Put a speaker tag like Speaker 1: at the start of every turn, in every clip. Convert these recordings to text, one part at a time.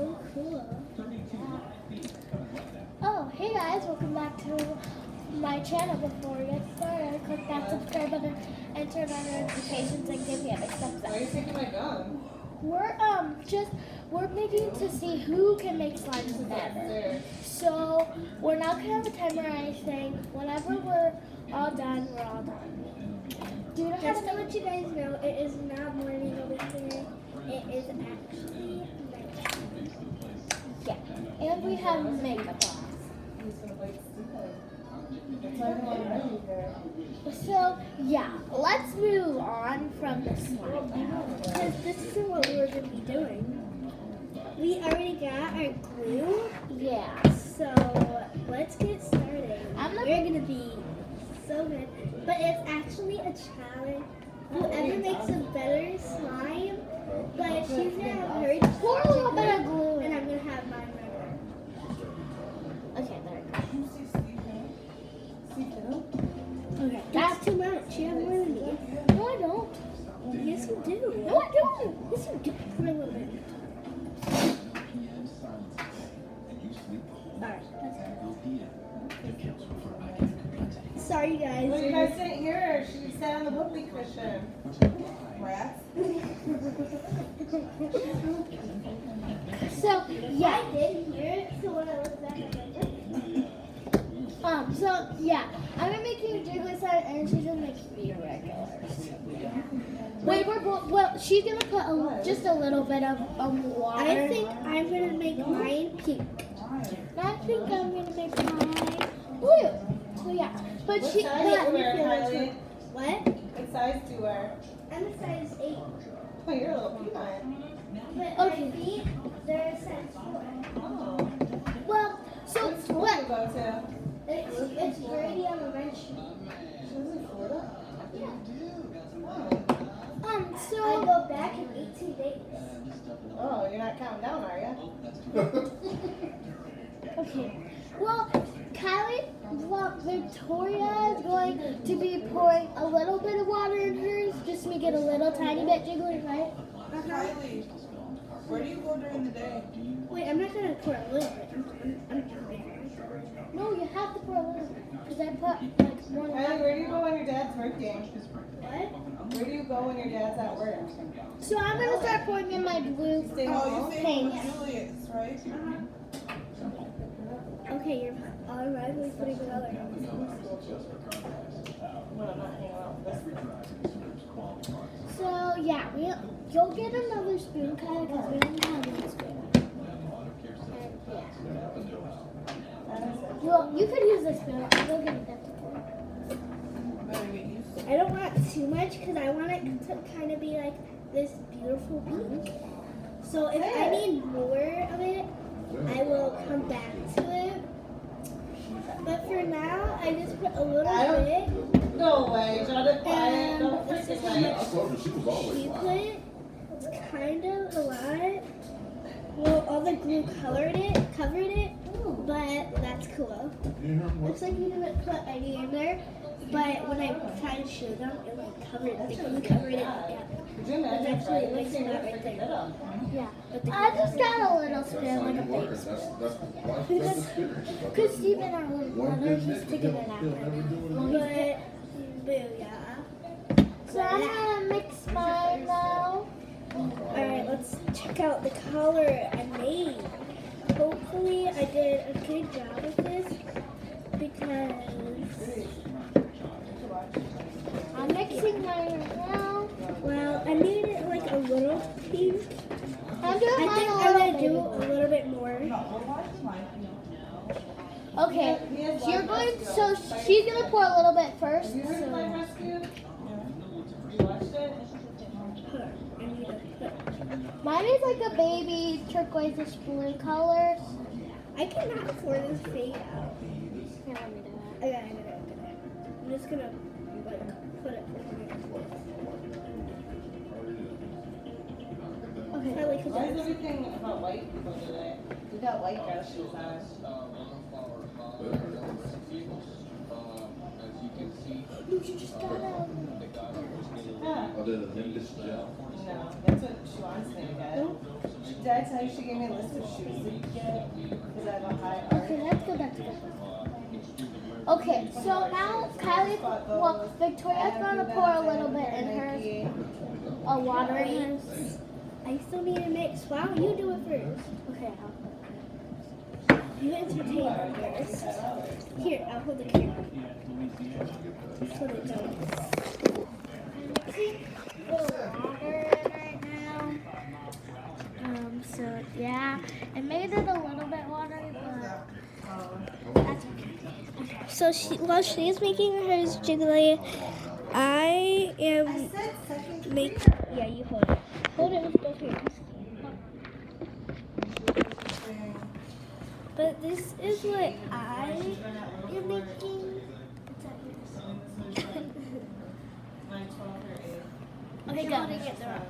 Speaker 1: so cool.
Speaker 2: Oh, hey guys, welcome back to my channel. Before we get started, click that subscribe button and turn on notifications and give me a big thumbs
Speaker 3: Why are you
Speaker 2: up.
Speaker 3: taking my gun?
Speaker 2: We're making to see who can make slimes better. So we're not gonna have a timer or anything. Whenever we're all done, we're all done. Do you know how
Speaker 1: Just
Speaker 2: to
Speaker 1: to
Speaker 2: make?
Speaker 1: let you guys know, it is not morning over here. It is actually night.
Speaker 2: Yeah, and we have makeup on. So yeah, let's move on from the slime.
Speaker 1: Because this isn't what we were going to be doing. We already got our glue,
Speaker 2: Yeah.
Speaker 1: so let's get started. We're going to be so good. But it's actually a challenge. Whoever makes a better slime, but she's going to have hers.
Speaker 2: Pour a little bit of glue
Speaker 1: And
Speaker 2: in.
Speaker 1: I'm going to have mine right
Speaker 2: Okay, there we go.
Speaker 1: Okay, that's too much. You have more than me.
Speaker 2: No, I don't.
Speaker 1: Yes, you do.
Speaker 2: No, I don't.
Speaker 1: Yes, you do. For a little bit. Alright. Sorry, guys.
Speaker 3: Well, you guys didn't hear her. She sat on the whoopee cushion. Rats.
Speaker 2: So yeah.
Speaker 1: I did hear it, so when I looked back, I was like,
Speaker 2: So yeah, I'm gonna make you a jiggly side, and she's gonna make me regulars. Wait, well, she's gonna put just a little bit of water.
Speaker 1: I think I'm gonna make mine pink.
Speaker 2: I think I'm gonna make mine blue. So yeah, but
Speaker 3: What
Speaker 2: she.
Speaker 3: size do you wear, Kylie?
Speaker 1: What?
Speaker 3: What size do you wear?
Speaker 1: I'm a size 8.
Speaker 3: Oh, you're a little peanut.
Speaker 1: But
Speaker 2: Okay.
Speaker 1: my feet, they're a size 4.
Speaker 3: Oh.
Speaker 2: Well, so
Speaker 3: What school do
Speaker 2: what?
Speaker 3: you go to?
Speaker 1: It's Brady Elementary.
Speaker 3: She lives in Florida?
Speaker 1: Yeah.
Speaker 3: Oh.
Speaker 2: So
Speaker 1: I go back in 18 days.
Speaker 3: Oh, you're not counting down, are you?
Speaker 2: okay. Well, Victoria is going to be pouring a little bit of water in hers, just to make it a little tiny bit jiggly, right?
Speaker 4: Kylie, where do you go during the day?
Speaker 1: Wait, I'm not gonna pour a little bit. I'm counting.
Speaker 2: No, you have to pour a little bit, because I put like one.
Speaker 3: Kylie, where do you go when your dad's working?
Speaker 1: What?
Speaker 3: Where do you go when your dad's at work?
Speaker 2: So I'm gonna start pouring in my blue.
Speaker 3: Stay
Speaker 4: Oh,
Speaker 3: home?
Speaker 4: you say
Speaker 2: Thanks.
Speaker 4: with Julius, right?
Speaker 1: Okay, you're automatically putting color.
Speaker 3: Well, I'm not hanging out with this.
Speaker 2: So yeah, you'll get another spoon, kind of, because we don't have one spoon. And yeah. Well, you could use this spoon. I'll go get that to pour.
Speaker 4: Better get used to it.
Speaker 1: I don't want too much because I want it to kind of be like this beautiful pink. So if I need more of it, I will come back to it. But for now, I just put a little bit.
Speaker 3: No way, Jonathan, quiet. Don't
Speaker 1: This is
Speaker 3: freaking
Speaker 1: how
Speaker 3: lie.
Speaker 1: much
Speaker 5: I told her she was always
Speaker 1: she
Speaker 5: lying.
Speaker 1: put. It's kind of a lot. Well, all the glue covered it, but that's cool.
Speaker 5: You hear what?
Speaker 1: Looks like you didn't put any in there, but when I tried to show them, it like covered it. The glue covered it. Yeah.
Speaker 3: Could you imagine
Speaker 1: It's actually
Speaker 3: Friday
Speaker 1: like
Speaker 3: mixing
Speaker 1: that
Speaker 3: with
Speaker 1: right
Speaker 3: freaking
Speaker 1: there.
Speaker 3: little?
Speaker 2: Yeah.
Speaker 1: But the
Speaker 2: I just got a little
Speaker 5: That's
Speaker 2: spoon,
Speaker 5: how
Speaker 2: like
Speaker 5: you
Speaker 2: a
Speaker 5: work.
Speaker 2: big
Speaker 5: That's
Speaker 2: spoon.
Speaker 5: that's experience.
Speaker 2: Because Stephen and our little
Speaker 5: One
Speaker 2: brother,
Speaker 5: good
Speaker 2: he's
Speaker 5: mix,
Speaker 2: sticking
Speaker 5: he'll
Speaker 2: it out
Speaker 5: never
Speaker 2: right
Speaker 5: do
Speaker 2: now.
Speaker 5: it
Speaker 2: Well,
Speaker 5: again.
Speaker 1: Booyah.
Speaker 2: So I'm gonna mix mine now.
Speaker 1: Alright, let's check out the color I made. Hopefully I did a good job with this because
Speaker 2: I'm mixing mine right now.
Speaker 1: well, I made it like a little pink.
Speaker 2: I'm doing
Speaker 1: I
Speaker 2: mine
Speaker 1: think
Speaker 2: a
Speaker 1: I'm
Speaker 2: little
Speaker 1: gonna do
Speaker 2: bit.
Speaker 1: a little bit more.
Speaker 2: Okay, so you're going. So she's gonna pour a little bit first.
Speaker 3: Have you heard of
Speaker 2: So.
Speaker 3: Life Rescue? You watched it?
Speaker 1: Hold on, I need to put.
Speaker 2: Mine is like a baby turquoise blue color.
Speaker 1: I cannot pour this fade out.
Speaker 2: Here, let me do it.
Speaker 1: I got it. I'm just gonna like put it
Speaker 2: Okay.
Speaker 1: I like
Speaker 3: Why is
Speaker 1: it.
Speaker 3: everything about white people today? We got white dress shoes on.
Speaker 2: You just got out.
Speaker 3: Yeah.
Speaker 5: Oh, the Nimbus gel.
Speaker 3: No, that's what she wants me to get. Did I tell you she gave me a list of shoes that you could get? Because I have a high arch.
Speaker 2: Okay, that's good. That's good. Okay, so now Kylie, well, Victoria's gonna pour a little bit in hers. Water in hers.
Speaker 1: I still need to mix. Wow, you do it first.
Speaker 2: Okay.
Speaker 1: You entertain me first. Here, I'll hold the camera. So it does.
Speaker 2: Water in right now. So yeah, it made it a little bit watery, but that's okay.
Speaker 1: So while she's making hers jiggly, I
Speaker 3: I
Speaker 1: am
Speaker 3: said second.
Speaker 1: making. Yeah, you hold it. Hold it with both hands. But this is what I am making.
Speaker 2: Okay,
Speaker 1: You're
Speaker 2: go.
Speaker 1: holding it the wrong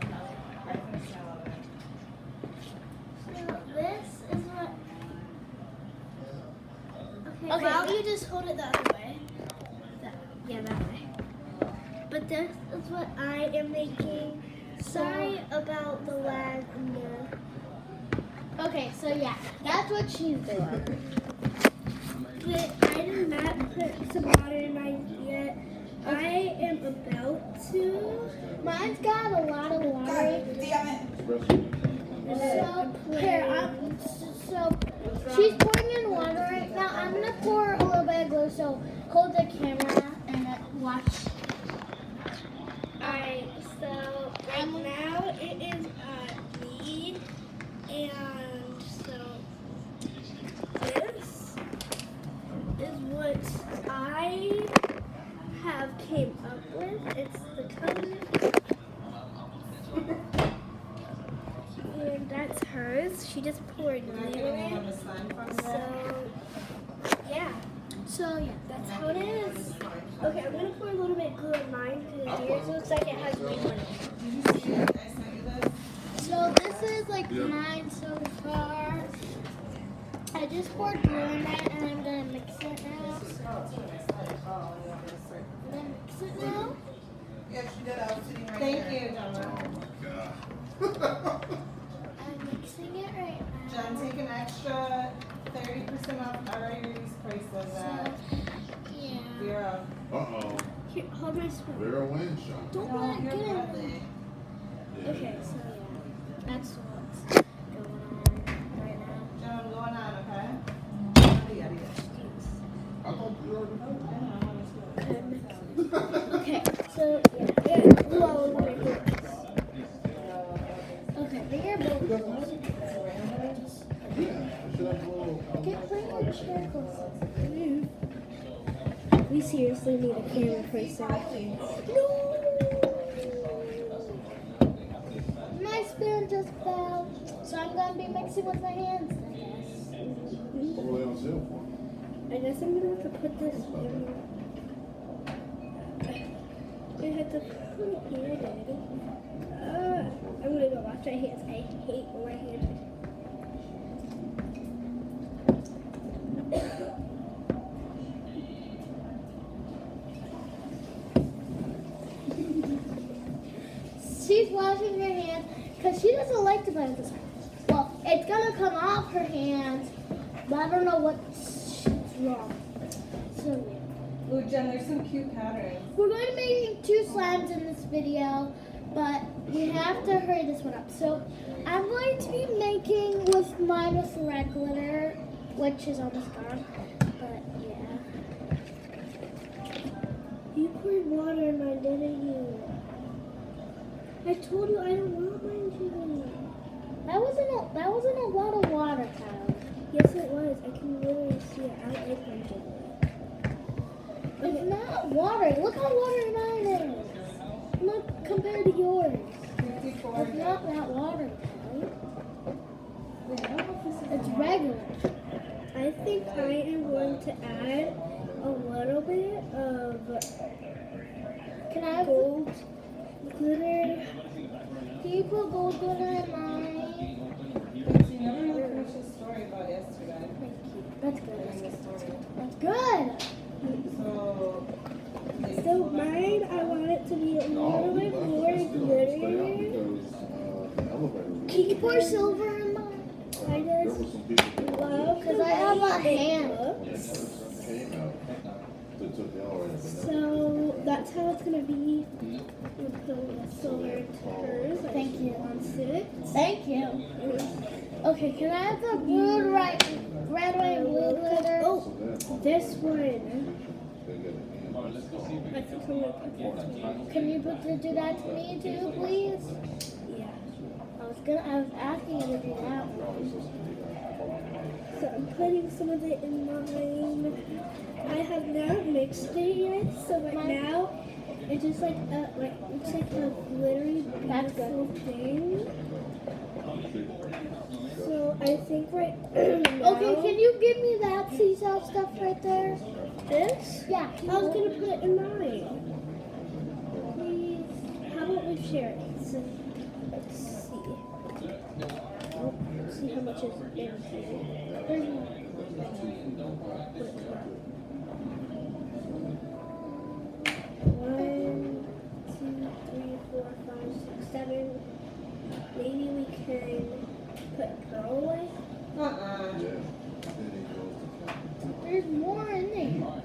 Speaker 1: way. So this is what. Okay.
Speaker 2: Okay.
Speaker 1: Well, you just hold it the other way. Yeah, that way. But this is what I am making. Sorry about the lag in the.
Speaker 2: Okay, so yeah, that's what she's doing.
Speaker 1: But I did not put some water in mine yet. I am about to.
Speaker 2: Mine's got a lot of water.
Speaker 4: Damn it.
Speaker 2: So here, so she's pouring in water right now. I'm gonna pour a little bit of glue. So hold the camera and watch.
Speaker 1: Alright, so right now it is me, and so this is what I have came up with. It's the color, and that's hers. She just poured glue in it. So yeah.
Speaker 2: So yeah,
Speaker 1: That's how it is. Okay, I'm gonna pour a little bit of glue in mine because yours looks like it has way more.
Speaker 2: so this is like mine so far. I just poured glue in it and I'm gonna mix it now. I'm gonna mix it now.
Speaker 4: Yeah, she did. I was sitting right
Speaker 3: Thank
Speaker 4: there.
Speaker 3: you, John.
Speaker 2: I'm mixing it right now.
Speaker 3: John, take an extra 30% off already prices at
Speaker 2: Yeah.
Speaker 3: 0.
Speaker 5: Uh-oh.
Speaker 1: Here, hold my spoon.
Speaker 5: Vera wins, Sean.
Speaker 2: Don't
Speaker 3: No,
Speaker 2: let it
Speaker 3: you're
Speaker 2: get in.
Speaker 3: Bradley.
Speaker 5: Yeah.
Speaker 1: Okay, so
Speaker 2: That's what's going on right now.
Speaker 3: John, I'm going on, okay? Yada, yada, yada.
Speaker 5: I thought you already knew.
Speaker 3: I know, I know, it's good.
Speaker 1: okay, so yeah, glue all over my glue.
Speaker 2: Okay, bring your bowl.
Speaker 5: Yeah, I should have a little.
Speaker 2: Get bring your chair closer.
Speaker 1: We seriously need a camera person.
Speaker 2: My spoon just fell, so I'm gonna be mixing with my hands, I guess.
Speaker 5: What were they on sale for?
Speaker 1: I guess I'm gonna have to put this in. I had to put it here, Daddy. I'm gonna go wash my hands. I hate when my hands are.
Speaker 2: She's washing her hands because she doesn't like to play with this. Well, it's gonna come off her hands, but I don't know what's wrong. So yeah.
Speaker 3: Ooh, Jen, there's some cute patterns.
Speaker 2: We're going to be making 2 slimes in this video, but we have to hurry this one up. So I'm going to be making with mine with red glitter, which is almost gone. But yeah.
Speaker 1: You poured water in mine, didn't you? I told you I don't want mine to.
Speaker 2: That wasn't a lot of water, Kyle.
Speaker 1: Yes, it was. I can literally see it. I like mine jiggly.
Speaker 2: It's not water. Look how watery mine is. Look compared to yours.
Speaker 3: 54.
Speaker 2: It's not that watery, Kyle.
Speaker 3: Wait, I don't know if this is
Speaker 2: It's regular.
Speaker 1: I think I am going to add a little bit of
Speaker 2: Can I have
Speaker 1: gold glitter.
Speaker 2: Can you put gold glitter in mine?
Speaker 3: You never really finished the story about yesterday.
Speaker 2: That's good.
Speaker 3: Finish the story.
Speaker 2: That's good.
Speaker 3: So,
Speaker 1: So mine, I want it to be a
Speaker 5: No,
Speaker 1: little
Speaker 5: we
Speaker 1: bit
Speaker 5: left
Speaker 1: more
Speaker 5: it. Still have to stay out
Speaker 1: glittery.
Speaker 5: because the elevator.
Speaker 2: Can you pour silver in
Speaker 1: I
Speaker 5: There
Speaker 1: just
Speaker 5: were some people
Speaker 1: love
Speaker 2: Because I have a
Speaker 1: the way
Speaker 2: hand.
Speaker 1: it looks.
Speaker 5: came out that took the elevator, but
Speaker 1: So that's how it's gonna be. We'll put a solar hers.
Speaker 2: Thank you.
Speaker 1: On 6.
Speaker 2: Thank you. Okay, can I have the blue, red, white, and blue glitter?
Speaker 1: Oh,
Speaker 5: so then
Speaker 1: this one.
Speaker 5: they get an
Speaker 1: I think I'm gonna put that one.
Speaker 2: Can you do that to me too, please?
Speaker 1: Yeah.
Speaker 2: I was asking you to do that one.
Speaker 1: So I'm putting some of it in mine. I have not mixed it yet, so right now it's just like it's like a glittery beautiful thing. So I think right now,
Speaker 2: Okay, can you give me that seashell stuff right there?
Speaker 1: this?
Speaker 2: Yeah.
Speaker 1: I was gonna put it in mine. Please. How about we share it? So let's see. See how much is in here. One, two, three, 4, 5, 6, 7. Maybe we can put pearl away.
Speaker 5: Yeah.
Speaker 2: There's more in there.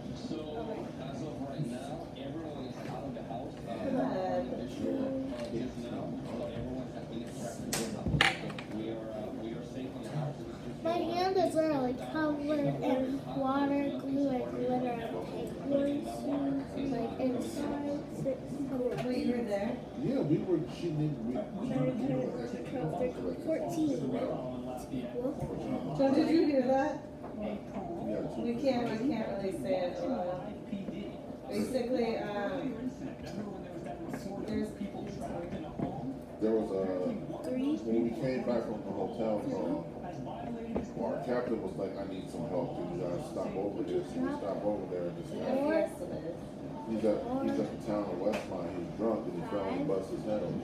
Speaker 2: My hand is literally covered in water, glue, and glitter. Like inside.
Speaker 1: 6,
Speaker 3: Wait, you were there?
Speaker 5: Yeah, we were. She didn't.
Speaker 1: 9, 10, 11, 12, 13, 14.
Speaker 3: So did you hear that?
Speaker 5: Yeah,
Speaker 3: We can't really say it. Basically,
Speaker 5: there was
Speaker 1: 3.
Speaker 5: when we came back from the hotel room. Our captain was like, "I need some help. Can you guys stop over here?" So we stopped over there and just. He's at the town of Westmont. He's drunk and he fell and busted his head open.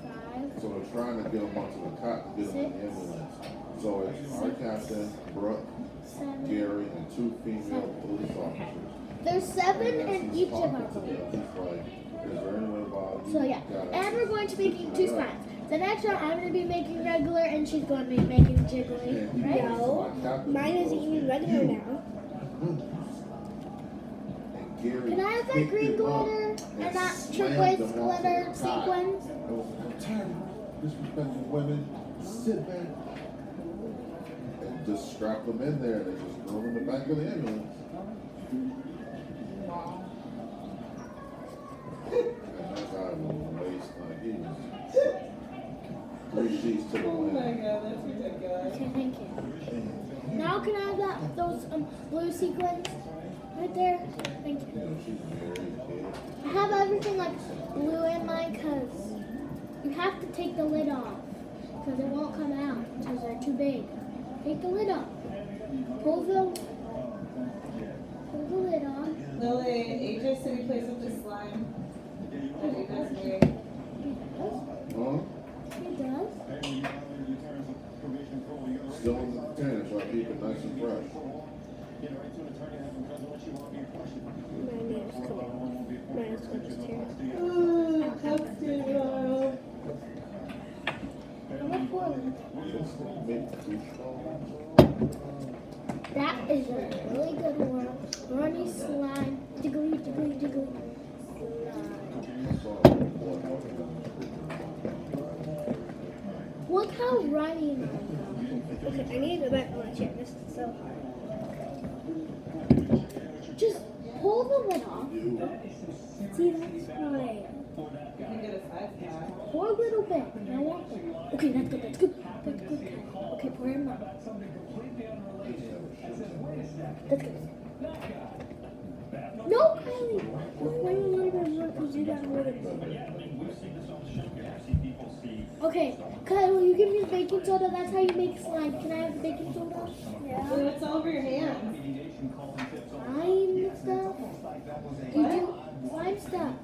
Speaker 2: 5.
Speaker 5: So they're trying to get him onto the cot to get him in the ambulance. So it's our captain, Brooke,
Speaker 2: 7.
Speaker 5: Gary, and 2 female police officers.
Speaker 2: There's 7
Speaker 5: And as
Speaker 2: in
Speaker 5: he's
Speaker 2: each of
Speaker 5: talking
Speaker 2: our
Speaker 5: to them,
Speaker 2: groups.
Speaker 5: he's like, "Is there any way about you
Speaker 2: So yeah,
Speaker 5: guys
Speaker 2: and we're going to be making 2
Speaker 5: fix my
Speaker 2: slimes. The next round I'm going to be making regular and she's going to be making jiggly,
Speaker 5: And he
Speaker 2: right?
Speaker 5: goes to my captain,
Speaker 1: Mine
Speaker 5: he
Speaker 1: isn't
Speaker 5: goes,
Speaker 1: even regular now.
Speaker 5: And Gary
Speaker 2: Can I have that
Speaker 5: picked
Speaker 2: green
Speaker 5: him up
Speaker 2: glitter and that
Speaker 5: slammed
Speaker 2: turquoise
Speaker 5: him onto
Speaker 2: glitter
Speaker 5: the cot.
Speaker 2: sequins?
Speaker 5: I was like, "I'm tired of disrespecting women. Sit back." And just strapped them in there. They just threw them in the back of the ambulance. And that guy was waste like he was 3 sheets to the
Speaker 3: oh my
Speaker 5: wind.
Speaker 3: god, that's ridiculous.
Speaker 2: Okay, thank you. Now can I have those blue sequins right there? Thank you.
Speaker 5: You know, she's married, kid.
Speaker 2: I have everything like blue in mine because you have to take the lid off because it won't come out because they're too big. Take the lid off. Pull the lid off.
Speaker 3: Lily, AJ said he plays with the slime. That he does weird.
Speaker 5: Huh?
Speaker 2: He does.
Speaker 5: Still in the container, so I keep it nice and fresh.
Speaker 1: My name's coming. Mine is going to just tear it.
Speaker 3: Oh, that's good.
Speaker 2: I'm a poor one.
Speaker 5: Just make 2 strong.
Speaker 2: That is a really good one. Runny slime. Jiggly, jiggly, jiggly. Look how runny mine is.
Speaker 1: Okay, I need to go back on my chair. This is so hard.
Speaker 2: Just pull the lid off.
Speaker 1: See, that's why.
Speaker 3: You can get a 5-pack.
Speaker 2: Pour a little bit. I want one. Okay, that's good. That's good. That's good. Okay, pour it in now. That's good. No, Kylie.
Speaker 1: Why do you want to work? Because you got more than me.
Speaker 2: Okay, Kylie, will you give me the baking soda? That's how you make slime. Can I have baking soda?
Speaker 3: So it's all over your hands.
Speaker 2: Slime stuff? You do slime stuff.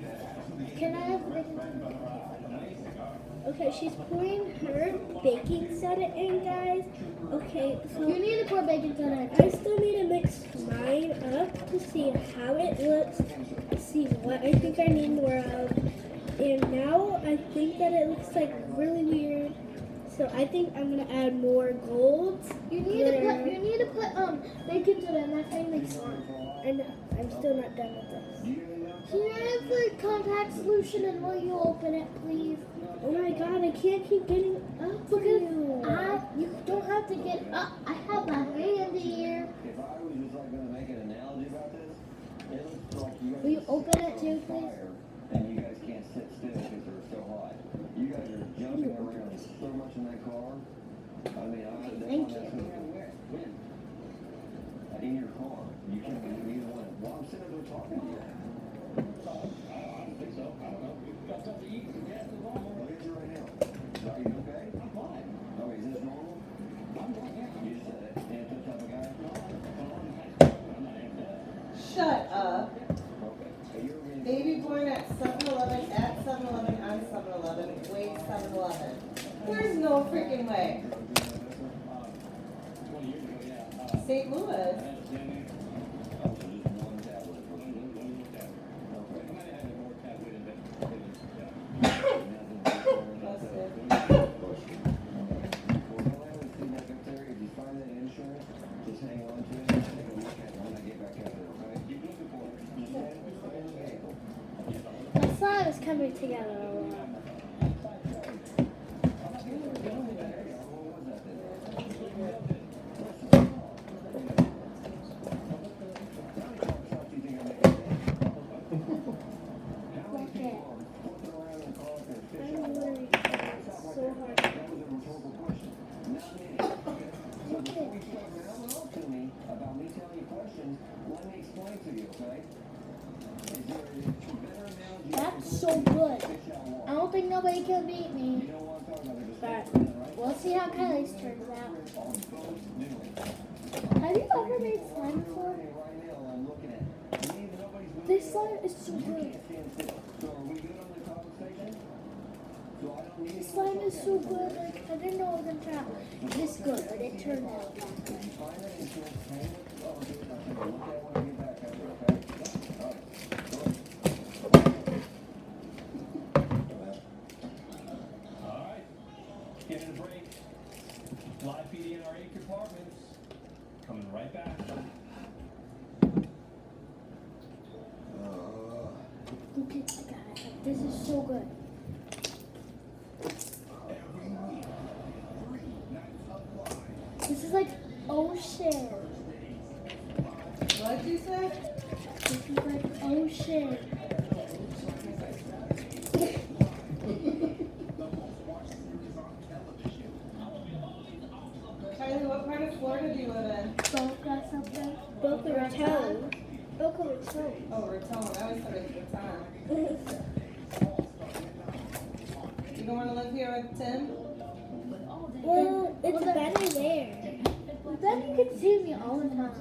Speaker 2: Can I have the baking soda?
Speaker 1: Okay, she's pouring her baking soda in, guys. Okay, so
Speaker 2: You need to pour baking soda in.
Speaker 1: I still need to mix mine up to see how it looks, see what I think I need more of. And now I think that it looks like really weird. So I think I'm gonna add more gold.
Speaker 2: You need to put bacon to them. That thing makes slime.
Speaker 1: I know. I'm still not done with this.
Speaker 2: Can you add the contact solution and will you open it, please?
Speaker 1: Oh my god, I can't keep getting up for
Speaker 2: Because
Speaker 1: you.
Speaker 2: you don't have to get up. I have my hand here.
Speaker 6: If I was just like gonna make an analogy about this, it looks like you guys
Speaker 2: Will you open it too, please?
Speaker 6: fire and you guys can't sit still because they're so hot. You guys are jumping around so much in that car. I mean,
Speaker 2: Thank you.
Speaker 6: In your car, you can't do either one. While I'm sitting there talking to you. Look at you right now. Are you okay? I'm fine. Oh, is this normal? I'm fine. You just an type of guy?
Speaker 3: Shut up.
Speaker 6: Okay. So you're really
Speaker 3: Baby born at 7-Eleven, at 7-Eleven, on 7-Eleven, weight 7-Eleven. There's no freaking way. St. Louis.
Speaker 2: My slime is coming together a lot. Okay.
Speaker 1: I'm worried so hard.
Speaker 6: About me telling you questions, let me explain to you, okay? Is there a better analogy?
Speaker 2: That's so good. I don't think nobody can beat me.
Speaker 6: You know what I'm talking about?
Speaker 2: But we'll see how Kylie's turns out. Have you ever made slime before?
Speaker 6: Right now, I'm looking at
Speaker 2: This slime is so good.
Speaker 6: So are we good on the conversation? So I don't need
Speaker 2: This slime is so good. Like I didn't know it was gonna turn out this good, but it turned out that good.
Speaker 6: find that insurance payment. Oh, dude, I'll take a look at it when I get back after, okay? All right.
Speaker 7: Alright, give it a break. Live feeding in our 8 compartments. Coming right back.
Speaker 2: Look at this guy. This is so good. This is like ocean.
Speaker 3: What'd you say?
Speaker 2: This is like ocean.
Speaker 3: Kylie, what part of Florida do you live in?
Speaker 2: Boca something.
Speaker 1: Boca Raton. Boca Raton.
Speaker 3: Oh, Raton. I always thought it was Raton. You don't want to live here with Tim?
Speaker 1: Well, it's better there.
Speaker 2: Then you can see me all the time.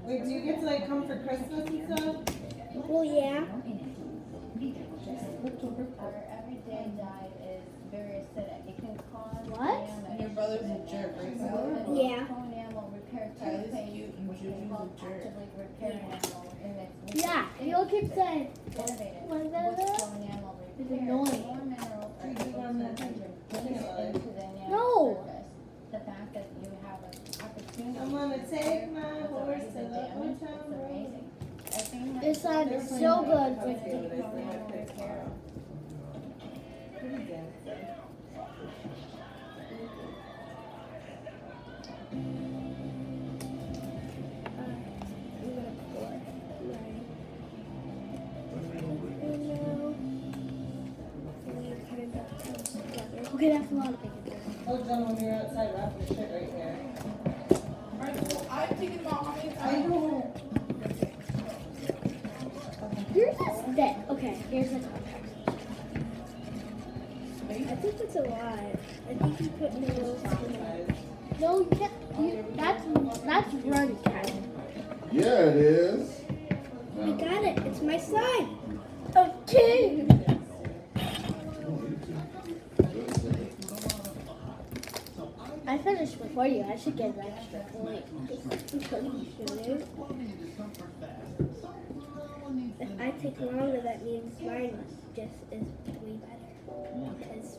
Speaker 3: Wait, do you get to like come for Christmas and stuff?
Speaker 1: Well, yeah.
Speaker 8: Our everyday diet is very acidic. It can cause
Speaker 2: What?
Speaker 3: And your brother's a jerk, right?
Speaker 1: Yeah.
Speaker 8: enamel repair
Speaker 3: Tyler's
Speaker 8: toothpaste.
Speaker 3: cute and
Speaker 8: Which
Speaker 3: Juju's
Speaker 8: is called
Speaker 3: a jerk.
Speaker 8: actively repair enamel and it's
Speaker 2: Yeah, you'll keep saying.
Speaker 8: innovative.
Speaker 2: What is that
Speaker 8: With
Speaker 2: about?
Speaker 8: slow enamel
Speaker 2: It's
Speaker 8: repair.
Speaker 2: annoying.
Speaker 8: More minerals are
Speaker 3: Juju's
Speaker 8: able
Speaker 3: on
Speaker 8: to
Speaker 3: that
Speaker 8: enter
Speaker 3: thing.
Speaker 8: into the enamel
Speaker 2: No.
Speaker 8: surface. The fact that you have an opportunity
Speaker 3: I'm gonna
Speaker 8: to
Speaker 3: take
Speaker 8: repair
Speaker 3: my
Speaker 8: what's
Speaker 3: horse
Speaker 8: already
Speaker 3: to
Speaker 8: been
Speaker 3: the
Speaker 8: damaged
Speaker 3: hotel
Speaker 8: is
Speaker 3: room.
Speaker 8: amazing. Everything that
Speaker 2: This slime is so good. It's like deep. Okay, that's a lot of bacon.
Speaker 3: Oh, John, when you're outside, wrap your shit right here.
Speaker 4: I'm taking my mommy.
Speaker 3: I know.
Speaker 2: Yours is thick. Okay, here's the contact.
Speaker 1: I think it's a lot. I think you put more in it.
Speaker 2: No, you can't. That's run, Kyle.
Speaker 5: Yeah, it is.
Speaker 1: I got it. It's my slime.
Speaker 2: Okay. I finished before you. I should get an extra point.
Speaker 1: If I take longer, that means mine just is way better.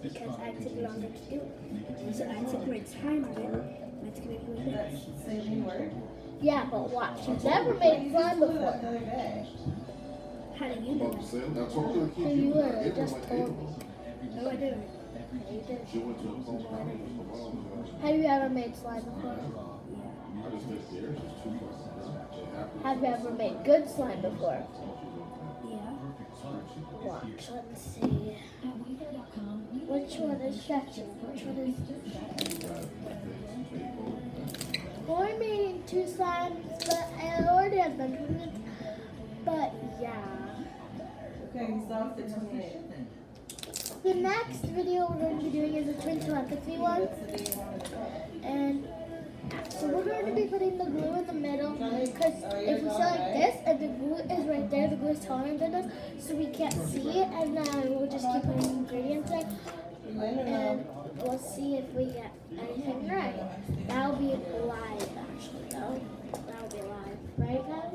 Speaker 1: because I took longer to do it. So I took my time on it. That's gonna be like
Speaker 3: That's
Speaker 1: this.
Speaker 3: saving work.
Speaker 2: Yeah, but watch. You've never made slime
Speaker 3: Flew that
Speaker 2: before.
Speaker 3: the other day.
Speaker 1: How do you
Speaker 5: I'm
Speaker 1: do
Speaker 5: about to
Speaker 1: that?
Speaker 5: say, I told her to keep
Speaker 2: So
Speaker 5: you
Speaker 2: you
Speaker 5: I
Speaker 2: were
Speaker 5: gave her
Speaker 2: just
Speaker 5: like
Speaker 2: told
Speaker 5: 8 of them.
Speaker 1: No, I didn't.
Speaker 2: You did.
Speaker 5: She went to a home house.
Speaker 2: Have you ever made slime before?
Speaker 5: I just think theirs is too much.
Speaker 2: Have you ever made good slime before?
Speaker 1: Yeah.
Speaker 2: Watch. Let's see. Which one is stretching? Which one is? Or making 2 slimes, but I already have been doing it. But yeah.
Speaker 3: Okay, he's off the 28th.
Speaker 2: The next video we're going to be doing is a twin telepathy one.
Speaker 3: What's the day you want to go?
Speaker 2: And so we're going to be putting the glue in the middle because if we say like this and the glue is right there, the glue is taller than us, so we can't see it, and then we'll just keep putting ingredients in,
Speaker 3: I don't
Speaker 2: and
Speaker 3: know.
Speaker 2: we'll see if we get anything right. That'll be live actually though. That'll be live, right guys?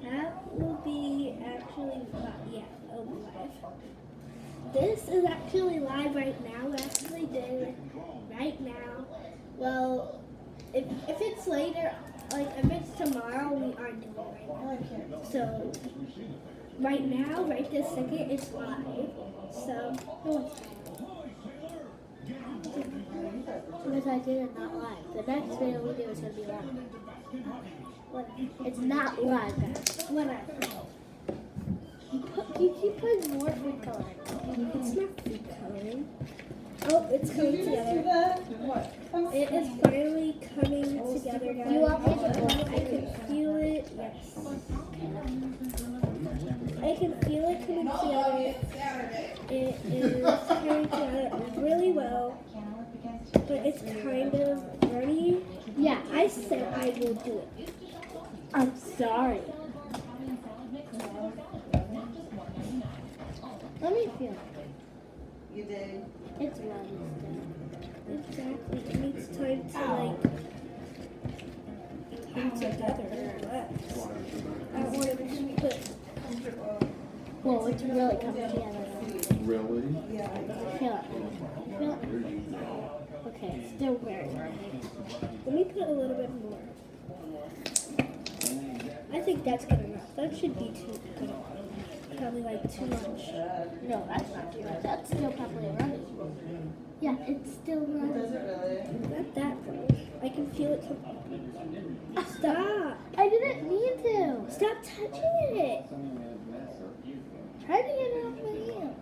Speaker 1: That will be actually yeah, it'll be live. This is actually live right now. We're actually doing it right now. Well, if it's later, like if it's tomorrow, we aren't doing it right
Speaker 3: Oh, I can't.
Speaker 1: now. So right now, right this second, it's live. So no one's
Speaker 2: Because I did it not live. The next video we do is going to be live.
Speaker 1: whatever.
Speaker 2: It's not live guys.
Speaker 1: Whatever.
Speaker 2: You keep putting more food coloring.
Speaker 1: It's not food coloring. Oh, it's coming
Speaker 3: Did you just do
Speaker 1: together.
Speaker 3: that? What?
Speaker 1: It is finally coming together, guys.
Speaker 2: You want me to
Speaker 1: I can feel it. Yes. I can feel it coming together. It is coming together really well, but it's kind of runny.
Speaker 2: Yeah,
Speaker 1: I said I will do it.
Speaker 2: I'm sorry. Let me feel it.
Speaker 3: You did.
Speaker 2: It's running
Speaker 1: Exactly. It needs time to like come together. I don't want to put.
Speaker 2: still. Whoa, it's really coming together now.
Speaker 5: Really?
Speaker 3: Yeah, I did.
Speaker 2: Feel it. Feel it. Okay, it's still very running.
Speaker 1: Let me put a little bit more. I think that's good enough. That should be too good. Probably like too much.
Speaker 2: No, that's not too much. That's still probably running. Yeah, it's still
Speaker 3: Does
Speaker 2: running.
Speaker 3: it really?
Speaker 1: Not that running. I can feel it come. Stop!
Speaker 2: I didn't mean to.
Speaker 1: Stop touching it!
Speaker 2: Try to get it off my hand.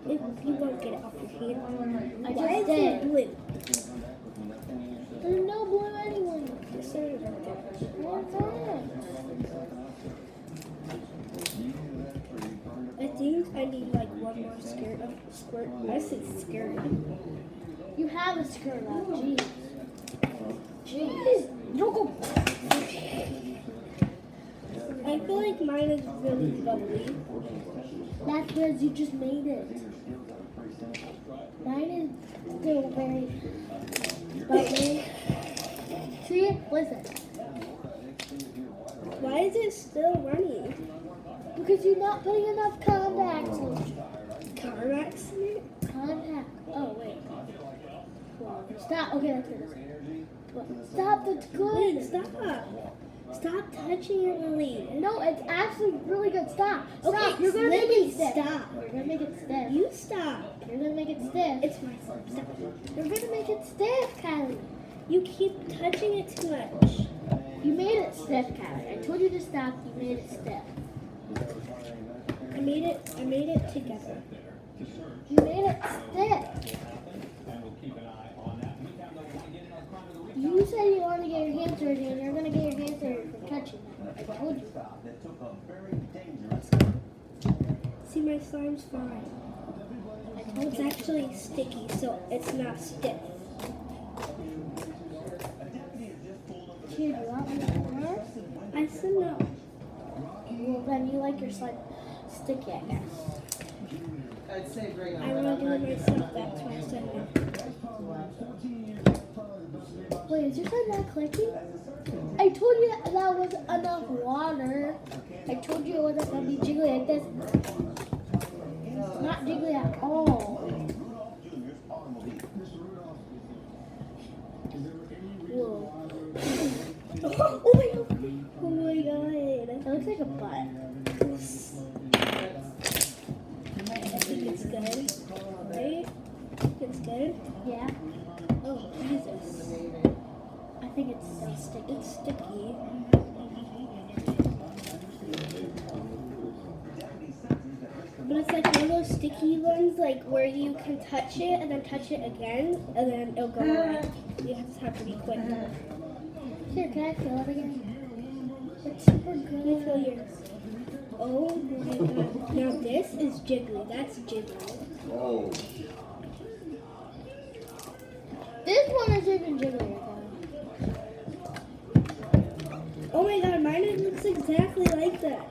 Speaker 1: If you won't get it off your hand.
Speaker 2: I
Speaker 1: Why
Speaker 2: just
Speaker 1: is
Speaker 2: did.
Speaker 1: it blue?
Speaker 2: There's no blue anywhere.
Speaker 1: Yes, there is right there.
Speaker 2: Where's that?
Speaker 1: I think I need like one more squirt. I said skirt.
Speaker 2: You have a skirt on. Jeez. Jeez. Don't go.
Speaker 1: I feel like mine is really bubbly.
Speaker 2: That's because you just made it. Mine is still very bubbly. See? Listen.
Speaker 1: Why is it still running?
Speaker 2: Because you're not putting enough contacts in.
Speaker 1: Carmax in it?
Speaker 2: Contact. Oh, wait. Whoa. Stop. Okay, that's good. Stop. That's good.
Speaker 1: Wait, stop. Stop touching it, Lily.
Speaker 2: No, it's actually really good. Stop. Stop.
Speaker 1: Okay,
Speaker 2: You're gonna make
Speaker 1: Lily,
Speaker 2: it stiff.
Speaker 1: stop.
Speaker 2: You're gonna make it stiff.
Speaker 1: You stop.
Speaker 2: You're gonna make it stiff.
Speaker 1: It's my fault. Stop.
Speaker 2: You're gonna make it stiff, Kylie.
Speaker 1: You keep touching it too much.
Speaker 2: You made it stiff, Kylie. I told you to stop. You made it stiff.
Speaker 1: I made it together.
Speaker 2: You made it stiff. You said you want to get your hands dirty, and you're gonna get your hands dirty from touching it. I told you.
Speaker 1: See, my slime's fine. It's actually sticky, so it's not stiff.
Speaker 2: Here, do you want me more?
Speaker 1: I said no.
Speaker 2: Well, then you like your slime sticky, I guess.
Speaker 3: I'd say bring on.
Speaker 1: I want to do it myself. That's why I said no.
Speaker 2: Wait, is your slime not clicking? I told you that was enough water. I told you it wasn't gonna be jiggly like this. It's not jiggly at all.
Speaker 1: good?
Speaker 2: Yeah,
Speaker 1: Oh, Jesus.
Speaker 3: Maybe.
Speaker 2: I think it's still sticky.
Speaker 1: It's sticky. But it's like one of those sticky ones, like where you can touch it and then touch it again, and then it'll go away. You just have to be quick.
Speaker 2: Here, can I feel it again?
Speaker 1: It's super good. Let me feel yours. Oh my god. Now this is jiggly. That's jiggly.
Speaker 5: Oh,
Speaker 2: This one is even jigglier
Speaker 1: Oh my god, mine looks exactly like that.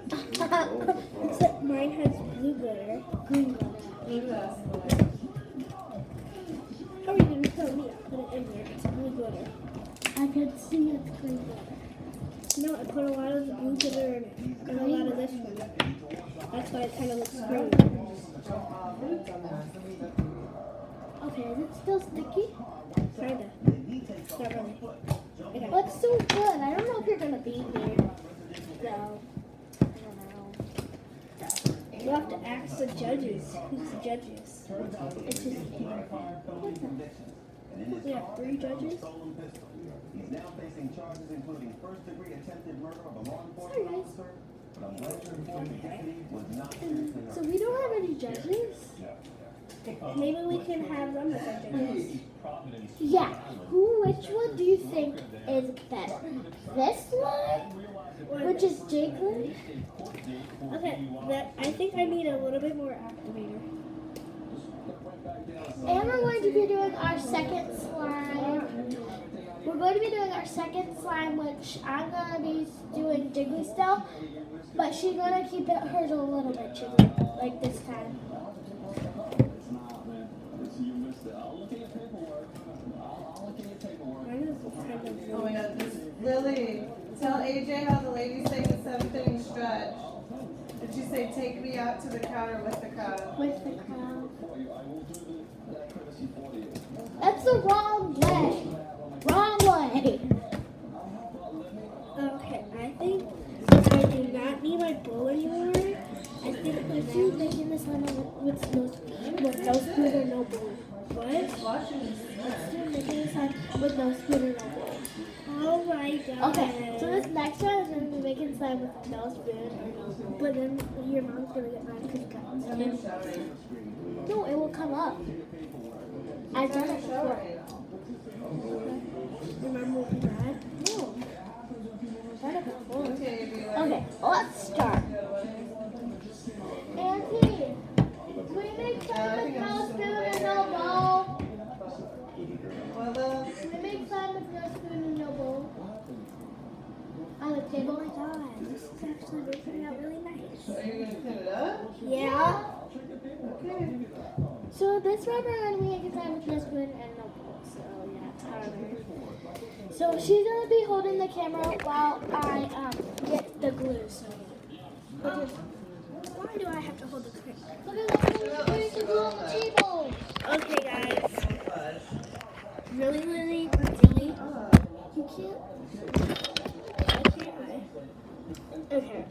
Speaker 2: though.
Speaker 1: Except mine has blue glitter. Green glitter. How are you gonna tell me? I put it in there. It's blue glitter.
Speaker 2: I can see it's green glitter.
Speaker 1: No, I put a lot of the blue glitter in it. And a lot of this one. That's why it kind of looks green.
Speaker 2: Okay, is it still sticky?
Speaker 1: Kinda. Not really. Okay.
Speaker 2: That's so good. I don't know if you're gonna be here. So, I don't know.
Speaker 1: We'll have to ask the judges. Who's the judges?
Speaker 2: It's just
Speaker 1: We have 3 judges.
Speaker 6: He's now facing charges including first-degree attempted murder of a law
Speaker 2: Sorry,
Speaker 6: enforcement
Speaker 2: guys.
Speaker 6: officer, but I'm glad to report the deputy was not seriously
Speaker 2: So
Speaker 6: hurt.
Speaker 2: we don't have any judges?
Speaker 1: Maybe we can have them as our judges.
Speaker 2: Yeah. Which one do you think is better? This one, which is Jacqueline?
Speaker 1: Okay, I think I need a little bit more activator.
Speaker 2: And we're going to be doing our second slime. We're going to be doing our second slime, which I'm going to be doing jiggly still, but she's going to keep it hers a little bit jiggly, like this time.
Speaker 1: Mine is kind of
Speaker 3: Oh my god, this Lily, tell AJ how the lady sang the 7:30 stretch. Did she say, take me out to the counter with the crowd?
Speaker 2: With the crown. That's the wrong way. Wrong way.
Speaker 1: Okay, I think since I do not need my bowl anymore, I think
Speaker 2: Let's do making this lemon with no spoon or no bowl.
Speaker 1: what?
Speaker 2: Let's do making this lemon with no spoon or no bowl.
Speaker 1: Oh my god.
Speaker 2: Okay, so this next one is going to be making slime with no spoon or no bowl.
Speaker 1: But then your mom's gonna get mad because you got it.
Speaker 2: No, it will come up. I've done it before.
Speaker 1: Your mom will be mad.
Speaker 2: No. I've done it before.
Speaker 3: Okay, be like,
Speaker 2: Okay, let's start. Auntie, can we make slime with no spoon and no bowl?
Speaker 3: well, the,
Speaker 2: Can we make slime with no spoon and no bowl? On the
Speaker 1: Oh
Speaker 2: table?
Speaker 1: my god, this is actually working out really nice.
Speaker 3: are you gonna clean it up?
Speaker 1: Yeah.
Speaker 3: Okay.
Speaker 2: So this rubber I'm gonna make a slime with no spoon and no bowl. So yeah, however. So she's gonna be holding the camera while I get the glue. So
Speaker 1: Why do I have to hold the clip?
Speaker 2: look at that, there's the glue on the table.
Speaker 1: Okay, guys.
Speaker 3: Fudge.
Speaker 1: Really, really, really.
Speaker 2: You can't.
Speaker 1: Okay.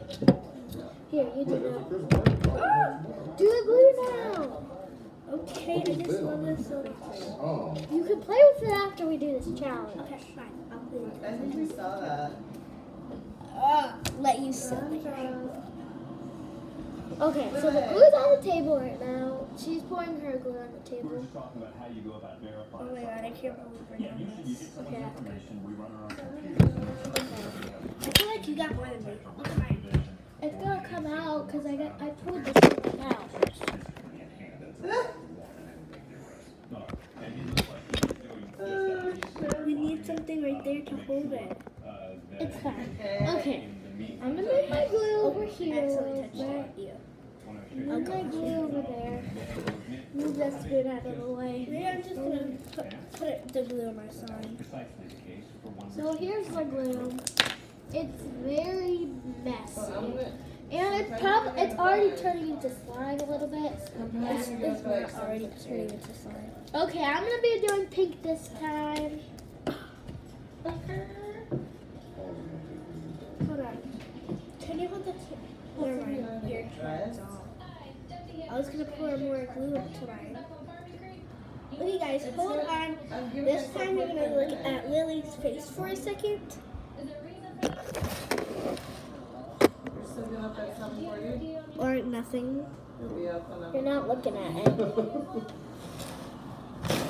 Speaker 2: Here, you do
Speaker 5: wait,
Speaker 2: it.
Speaker 5: that's a Chris Brown.
Speaker 2: Do the glue now.
Speaker 1: Okay, I just love this so much.
Speaker 5: Oh,
Speaker 2: You can play with it after we do this challenge.
Speaker 1: Okay, fine. I'll clean it.
Speaker 3: I think we saw that.
Speaker 1: Let you sit.
Speaker 2: Okay, so the glue's on the table right now. She's pouring her glue on the table.
Speaker 7: Talking about how you go about
Speaker 1: Oh
Speaker 7: verifying.
Speaker 1: my god, I can't believe we're
Speaker 7: Yeah,
Speaker 1: doing
Speaker 7: you
Speaker 1: this.
Speaker 7: get someone's
Speaker 2: Okay.
Speaker 7: information, we run our own computers.
Speaker 1: I feel like you got more than me. Look at mine.
Speaker 2: It's gonna come out because I pulled this one out.
Speaker 7: And he looks like he's doing just that.
Speaker 1: We need something right there to hold it.
Speaker 2: It's fine.
Speaker 3: Okay.
Speaker 2: Okay, I'm gonna move my glue over here.
Speaker 1: Accidentally touched
Speaker 2: Right.
Speaker 1: you.
Speaker 2: Move my glue over there. Move that spoon out of the way.
Speaker 1: Maybe I'm just gonna put the glue on my sign.
Speaker 7: Precisely the case for one.
Speaker 2: So here's the glue. It's very messy. And it's already turning into slime a little bit.
Speaker 1: It's not already turning into slime.
Speaker 2: Okay, I'm gonna be doing pink this time.
Speaker 1: Hold on. Can you hold the never mind. Here. I was gonna pour more glue into mine. Okay, guys, hold on.
Speaker 3: I'm giving
Speaker 1: This
Speaker 3: myself
Speaker 1: time we're gonna
Speaker 3: like
Speaker 1: look at Lily's face for a second.
Speaker 3: We're still getting up at 7:40.
Speaker 1: Or nothing.
Speaker 3: We'll be up when
Speaker 2: You're
Speaker 3: I'm.
Speaker 2: not looking at it.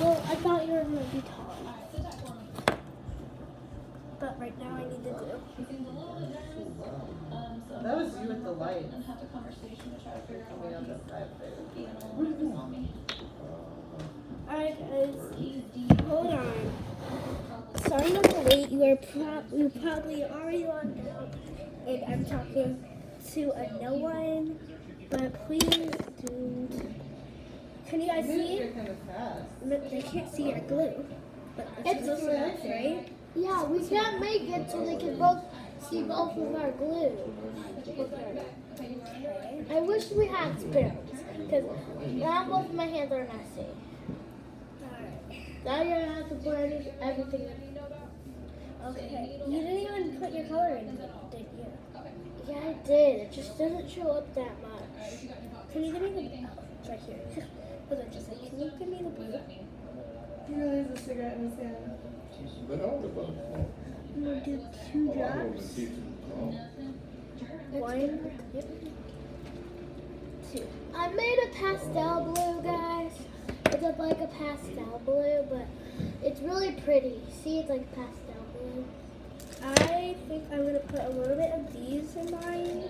Speaker 1: Well, I thought you were gonna be tall. But right now I need the glue.
Speaker 3: That was you with the light. Coming up at 5:30.
Speaker 1: Alright, guys, hold on. Sorry about the wait. You're probably already logged out, and I'm talking to a no one. But please don't. Can you guys
Speaker 3: You moved
Speaker 1: see?
Speaker 3: here kind of fast.
Speaker 1: They can't see our glue, but it's
Speaker 2: It's
Speaker 1: close enough, right?
Speaker 2: Yeah, we can't make it so they can both see both of our glue. I wish we had spoons, because now both of my hands are messy.
Speaker 1: Alright.
Speaker 2: Now you're gonna have to put everything in.
Speaker 1: Okay. You didn't even put your color in, did you?
Speaker 2: Yeah, I did. It just doesn't show up that much.
Speaker 1: Can you give me the blue? It's right here. Hold on, just like, can you give me the blue?
Speaker 3: He really has a cigarette in his hand.
Speaker 5: But all the buttons.
Speaker 1: I'm gonna do 2
Speaker 5: All of them
Speaker 1: drops.
Speaker 5: keep them calm.
Speaker 1: 1, yep. 2.
Speaker 2: I made a pastel blue, guys. It's like a pastel blue, but it's really pretty. See, it's like pastel blue.
Speaker 1: I think I'm gonna put a little bit of these in mine.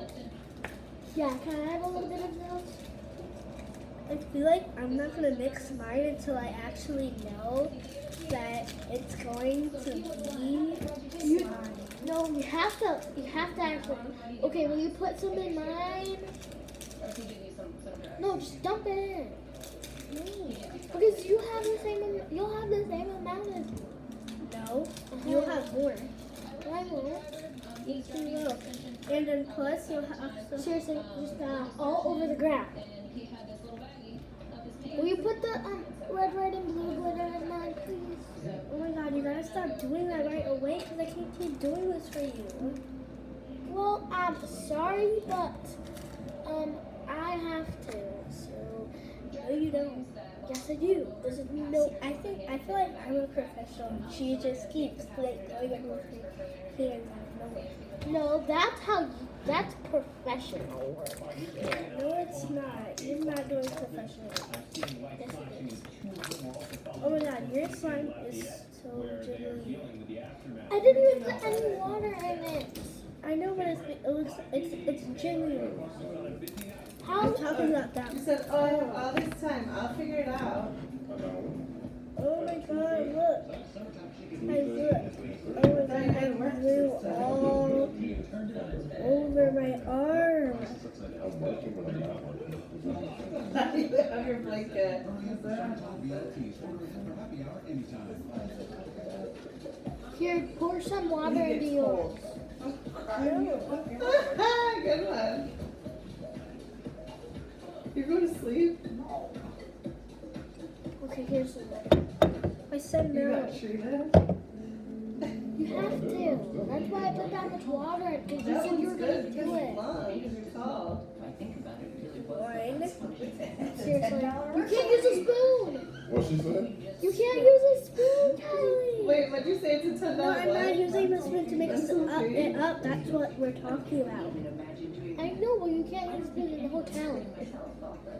Speaker 2: Yeah, can I have a little bit of those?
Speaker 1: I feel like I'm not gonna mix mine until I actually know that it's going to be mine.
Speaker 2: No, you have to actually. Okay, will you put some in mine? No, just dump it in. Because you'll have the same amount as.
Speaker 1: No, you'll have more.
Speaker 2: I won't.
Speaker 1: Yes, you will. And then plus you'll have some.
Speaker 2: Seriously, just all over the ground. Will you put the red, white, and blue glitter in mine, please?
Speaker 1: Oh my god, you gotta stop doing that right away because I can't keep doing this for you.
Speaker 2: Well, I'm sorry, but I have to. So
Speaker 1: No, you don't.
Speaker 2: yes, I do.
Speaker 1: This is no. I feel like I'm a professional. She just keeps like going with her hands out of nowhere.
Speaker 2: No, that's professional work.
Speaker 1: No, it's not. You're not doing professional. Yes, it is. Oh my god, your slime is so jiggly.
Speaker 2: I didn't even put any water in it.
Speaker 1: I know, but it's jiggly.
Speaker 2: How?
Speaker 1: I'm talking about that.
Speaker 3: She said, oh, all this time, I'll figure it out.
Speaker 1: Oh my god, look. I look. Oh my god, I blew all over my arm.
Speaker 5: I'm working when I'm not working.
Speaker 3: Not even have your blanket.
Speaker 2: Here, pour some water into yours.
Speaker 3: Good one. You go to sleep?
Speaker 2: Okay, here's some water.
Speaker 1: I said
Speaker 3: You
Speaker 1: no.
Speaker 3: got treated?
Speaker 2: You have to. That's why I put that much water in, because you
Speaker 3: That
Speaker 2: said you
Speaker 3: one's
Speaker 2: were
Speaker 3: good
Speaker 2: going to
Speaker 3: because
Speaker 2: do
Speaker 3: it's
Speaker 2: it.
Speaker 3: long, because you're tall.
Speaker 1: One.
Speaker 2: Seriously. You can't use a spoon.
Speaker 5: What she said?
Speaker 2: You can't use a spoon, Kylie.
Speaker 3: Wait, what'd you say? It's a $10
Speaker 1: No, I'm not
Speaker 3: what?
Speaker 1: using the spoon to mix it up. That's what we're talking about.
Speaker 2: I know, but you can't use a spoon in the hotel.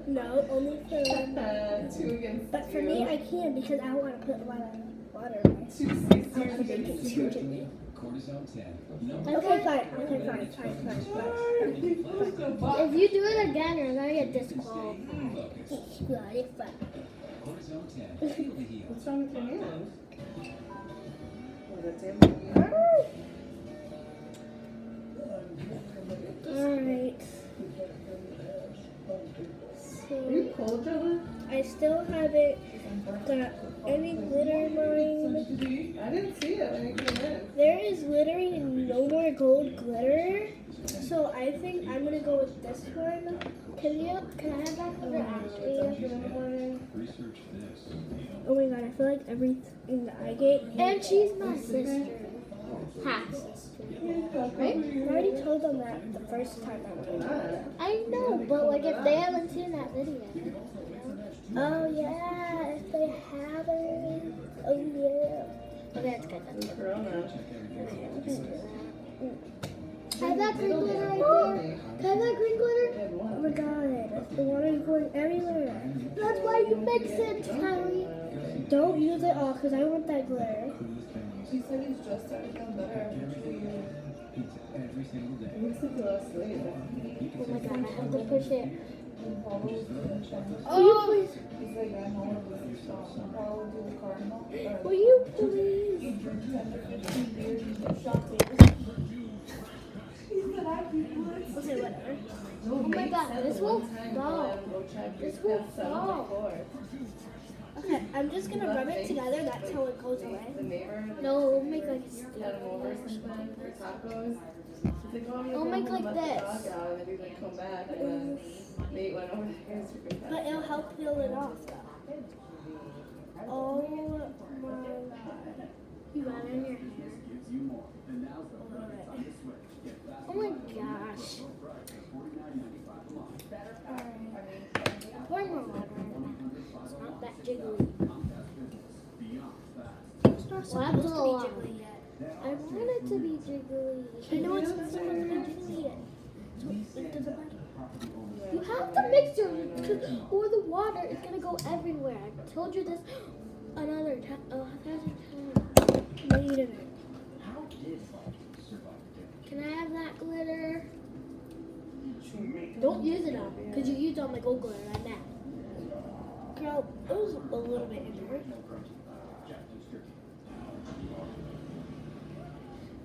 Speaker 1: No, only for them.
Speaker 3: 2 against
Speaker 1: But for
Speaker 3: you.
Speaker 1: me, I can because I want to put a lot of water in my
Speaker 3: 2
Speaker 1: I
Speaker 3: cc's
Speaker 1: want to make it
Speaker 3: against
Speaker 1: too
Speaker 3: you.
Speaker 1: jiggly.
Speaker 6: Cortisone 10. No.
Speaker 1: Okay, fine.
Speaker 2: If you do it again, you're going to get disqualified.
Speaker 1: Disqualified.
Speaker 6: Cortisone 10. Feel the heat.
Speaker 3: What's wrong with your hand? Oh, that damn
Speaker 1: Alright.
Speaker 3: Are you
Speaker 1: So,
Speaker 3: cold, Jonah?
Speaker 1: I still haven't got any glitter in mine.
Speaker 3: I didn't see it when you came in.
Speaker 1: There is literally no more gold glitter. So I think I'm gonna go with this one. Can I have that under Ashley?
Speaker 6: Research this.
Speaker 1: Oh my god, I feel like everything that I get.
Speaker 2: And she's my sister. Half sister.
Speaker 1: Right? I already told them that the first time I went.
Speaker 2: I know, but like if they haven't seen that video.
Speaker 1: Oh yeah, if they
Speaker 2: have it. Oh yeah. Okay, that's good. That's
Speaker 3: The
Speaker 2: good.
Speaker 3: Corona.
Speaker 2: Have that green glitter right there. Have that green glitter. Oh my god, the water is going everywhere. That's why you mix it, Kylie. Don't use it all, because I want that glitter.
Speaker 3: He said he's just started to feel better after 2 years.
Speaker 6: Every single day.
Speaker 3: He used to feel asleep.
Speaker 2: Oh my god, I have to push it.
Speaker 3: Will you
Speaker 2: please?
Speaker 3: He's like, I'm home with Paul do the Cardinal.
Speaker 2: Will you please?
Speaker 3: He drinks 10 to 15 beers and do shots. He said, I'd be good.
Speaker 2: Okay, whatever.
Speaker 3: Oh
Speaker 2: my God, this will fall.
Speaker 3: This
Speaker 2: This will fall. Okay, I'm just gonna rub it together. That's how it goes away.
Speaker 3: The neighbor
Speaker 2: No, we'll make like a
Speaker 3: had him over or something for tacos. He's like, oh, I'm
Speaker 2: I'll
Speaker 3: gonna
Speaker 2: make
Speaker 3: go
Speaker 2: like
Speaker 3: home and let the
Speaker 2: this.
Speaker 3: dog out. And then he'd like come back and then Nate went over there and super fast.
Speaker 2: But it'll help peel it off though. Oh my god. You got it in your hair. Oh my gosh. Pour more water in it. It's not that jiggly.
Speaker 1: It's not
Speaker 2: Well, that's
Speaker 1: supposed
Speaker 2: a
Speaker 1: to
Speaker 2: lot.
Speaker 1: be jiggly yet.
Speaker 2: I want it to be jiggly.
Speaker 1: I know it's not supposed to be jiggly yet. So it doesn't matter.
Speaker 2: You have to mix it, or the water is gonna go everywhere. I told you this another time, 1,000 times.
Speaker 1: No, you didn't.
Speaker 2: Can I have that glitter? Don't use it all, because you used all my gold glitter. I'm mad.
Speaker 1: Girl, it was a little bit in there.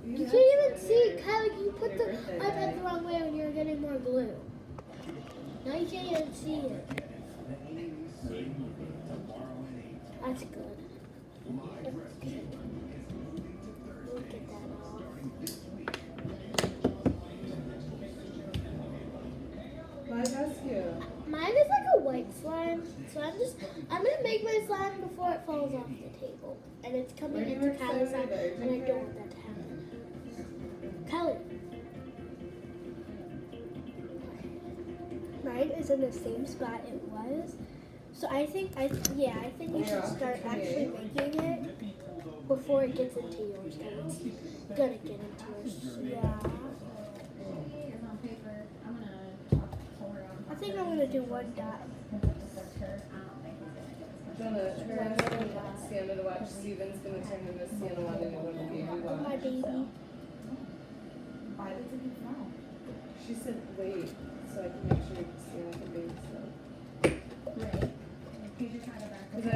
Speaker 2: You can't even see, Kylie. You put the iPad the wrong way when you were getting more glue. Now you can't even see it. That's good. Look at that all.
Speaker 3: My rescue.
Speaker 2: Mine is like a white slime, so I'm gonna make my slime before it falls off the table. And it's coming into Kylie's slime, and I don't want that to happen. Kylie.
Speaker 1: Mine is in the same spot it was. So I think you should start actually making it
Speaker 2: Before it gets into yours, and it's gonna get into yours.
Speaker 1: Yeah. I think I'm gonna do one dot.
Speaker 3: Jonah, Sienna to watch. Steven's gonna turn into Sienna one and little baby
Speaker 1: Oh my
Speaker 3: one.
Speaker 1: baby.
Speaker 3: She said wait, so I can make sure Sienna can baby stuff. Cause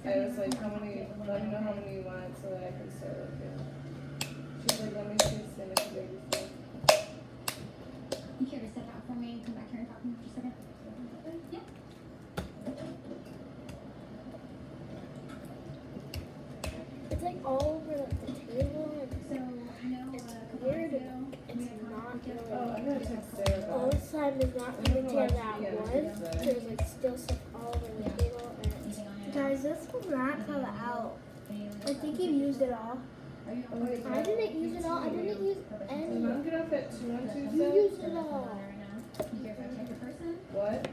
Speaker 3: I was like, how many, let me know how many you want so that I can start looking. She's like, let me see if Sienna can baby stuff.
Speaker 9: You care to step out for me and come back here and talk to me for a second? Yeah.
Speaker 2: It's like all over like, the table.
Speaker 9: So, I know
Speaker 2: It's
Speaker 9: a couple
Speaker 2: weird.
Speaker 9: months ago,
Speaker 2: It's not
Speaker 3: Oh,
Speaker 2: really.
Speaker 3: I'm gonna text Sarah
Speaker 2: All
Speaker 3: back.
Speaker 2: the slime is not coming together at once. There's like still stuff all over the table, and it's
Speaker 9: anything on your
Speaker 1: Guys, this will not come out. I think you used it all.
Speaker 9: Are you
Speaker 3: Oh, wait,
Speaker 2: I didn't use it all. I didn't use
Speaker 3: Did
Speaker 2: any.
Speaker 3: mom get off at 2 on
Speaker 2: You
Speaker 3: Tuesday?
Speaker 2: used it all.
Speaker 9: right now? You care if I check your person?
Speaker 3: What?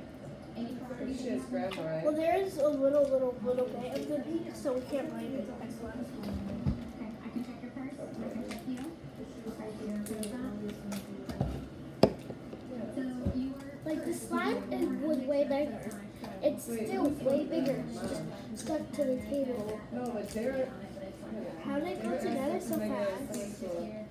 Speaker 9: Any
Speaker 3: Pretty sure it's grandma, right?
Speaker 1: Well, there is a little bit of the beak, so we can't blame it.
Speaker 9: Okay, I can check your purse. I can check you. Okay, so you're okay with that? So you were
Speaker 2: Like the slime was way bigger. It's still way bigger. It's just stuck to the table.
Speaker 3: No, but Sarah.
Speaker 1: How did it go together so fast?
Speaker 3: Yeah.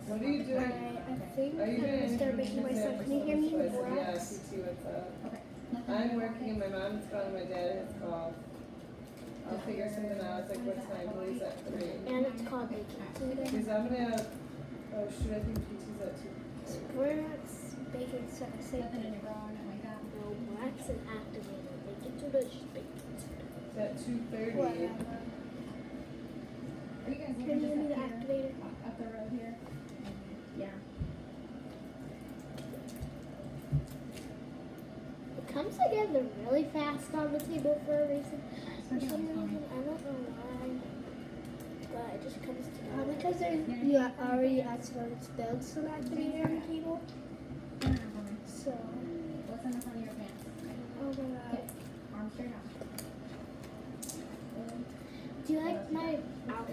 Speaker 3: What are you doing?
Speaker 1: I think
Speaker 3: Are
Speaker 1: I'm
Speaker 3: you
Speaker 1: gonna
Speaker 3: gonna
Speaker 1: start making myself. Can you hear me?
Speaker 3: So I said, yeah,
Speaker 1: Relax.
Speaker 3: PT, what's up? I'm working and my mom's gone, my dad has called. I'll figure something out. It's like, what time? Police at 3.
Speaker 2: And it's called baking soda.
Speaker 3: Because I'm gonna, oh shoot, I think PT's at 2.
Speaker 1: We're not baking soda. Same
Speaker 9: Nothing in
Speaker 1: thing.
Speaker 9: your bra or nothing like that?
Speaker 2: No, wax and activator. Baking soda is just baking soda.
Speaker 3: It's at 2:30.
Speaker 1: Whatever.
Speaker 9: Are you guys
Speaker 1: Can
Speaker 9: looking
Speaker 1: you give me the
Speaker 9: just up here,
Speaker 1: activator?
Speaker 9: up the road here? Yeah.
Speaker 2: It comes together really fast on the table for a reason. For some reason, I don't know why. But it just comes together.
Speaker 1: Because you already accidentally spilled some activator on the table.
Speaker 9: Turn around for me.
Speaker 1: So
Speaker 9: What's on the front of your pants?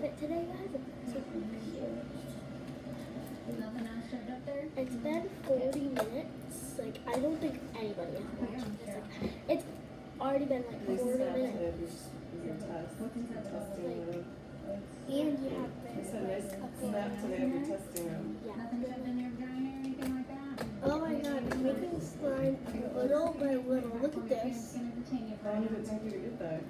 Speaker 2: outfit today, guys. It's super cute.
Speaker 9: Nothing else shoved up there?
Speaker 2: It's been 40 minutes. Like, I don't think anybody has watched this. Like, it's already been like 40 minutes.
Speaker 9: What's inside the box?
Speaker 2: And you have
Speaker 3: He
Speaker 2: this.
Speaker 3: said nice snap today, I'll be testing him.
Speaker 2: Yeah.
Speaker 9: Nothing shoved in your vagina or anything like that?
Speaker 2: Oh my god, it's making slime little by little. Look at this.
Speaker 9: Gonna detain you for
Speaker 3: How long did it take you to get that?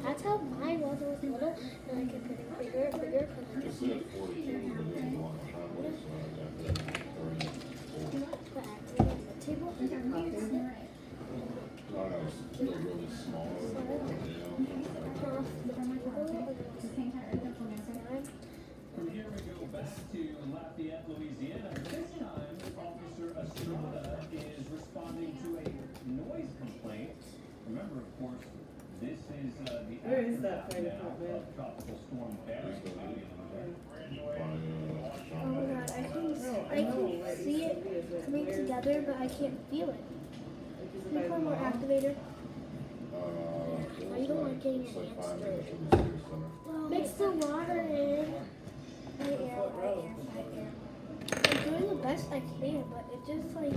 Speaker 2: That's how mine was when I was little. And I kept getting bigger and bigger because I
Speaker 5: It
Speaker 2: kept
Speaker 5: said 42, but then you want to highway, so I got that 34.
Speaker 2: put acting on the table.
Speaker 9: You're right.
Speaker 5: I was still really small.
Speaker 2: Off the
Speaker 9: From my
Speaker 2: table.
Speaker 9: pocket. Just hang tight right there for me, okay?
Speaker 7: From here we go back to Lafayette, Louisiana. This time, Officer Estrada is responding to a noise complaint. Remember, of course, this is the
Speaker 3: Where is that fire
Speaker 7: aftermath
Speaker 3: department?
Speaker 7: of Tropical Storm Barry.
Speaker 2: Oh my god, I can see it coming together, but I can't feel it. Can you put more activator? You don't like getting
Speaker 5: It's
Speaker 2: your
Speaker 5: like
Speaker 2: hands
Speaker 5: 5
Speaker 2: dirty.
Speaker 5: minutes from the Sears Center.
Speaker 2: Mix the water in. Right here. I'm doing the best I can, but it just like,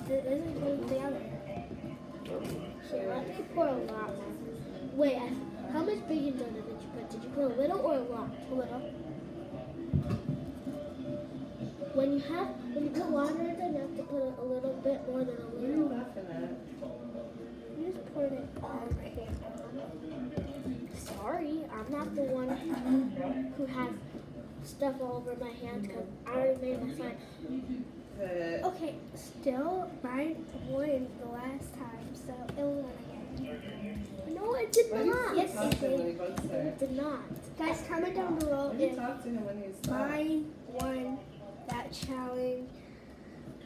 Speaker 2: it isn't going together. Here, let me pour a lot more. Wait, how much baking soda did you put? Did you put a little or a lot? A little. When you put water in it, you have to put a little bit more than a
Speaker 3: What are you
Speaker 2: little.
Speaker 3: laughing at?
Speaker 2: You just poured it all right here. Sorry, I'm not the one who has stuff all over my hands because I already made my sign.
Speaker 3: That
Speaker 2: Okay, still, mine won the last time, so it will win again. No, it did
Speaker 3: why do you
Speaker 2: not.
Speaker 3: still
Speaker 2: Yes,
Speaker 3: talk
Speaker 2: it
Speaker 3: to him when he
Speaker 2: did.
Speaker 3: goes there?
Speaker 2: It did not. Guys, comment down below
Speaker 3: Why do you
Speaker 2: if
Speaker 3: talk to him when he's stopped?
Speaker 2: mine won that challenge.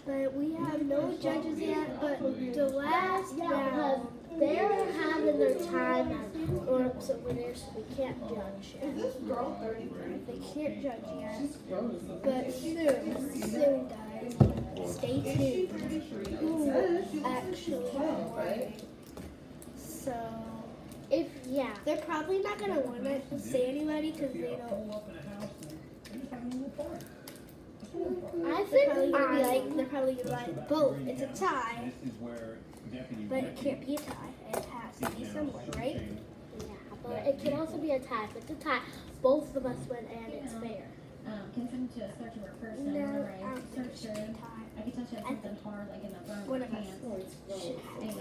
Speaker 2: But we have no judges yet, but the last round, they're having their time as grown-ups over there, so we can't judge
Speaker 3: Is
Speaker 2: yet.
Speaker 3: this girl 33?
Speaker 2: They can't judge yet.
Speaker 3: She's gross.
Speaker 2: But soon, guys, stay tuned. Who actually won? So, they're probably not gonna want to say anybody because they don't. I think they're probably gonna be like both. It's a tie,
Speaker 7: This is where Deputy
Speaker 2: but it can't be a tie. It has to be someone, right? Yeah, but it can also be a tie. If it's a tie, both of us win and it's fair.
Speaker 9: Continue to search for a person,
Speaker 2: No,
Speaker 9: right?
Speaker 2: I don't think
Speaker 9: Search
Speaker 2: it's a
Speaker 9: her.
Speaker 2: tie.
Speaker 9: I can tell she had something hard, like in the front of
Speaker 2: One
Speaker 9: her
Speaker 2: of us.
Speaker 9: pants.
Speaker 3: Oh, it's gross.
Speaker 9: And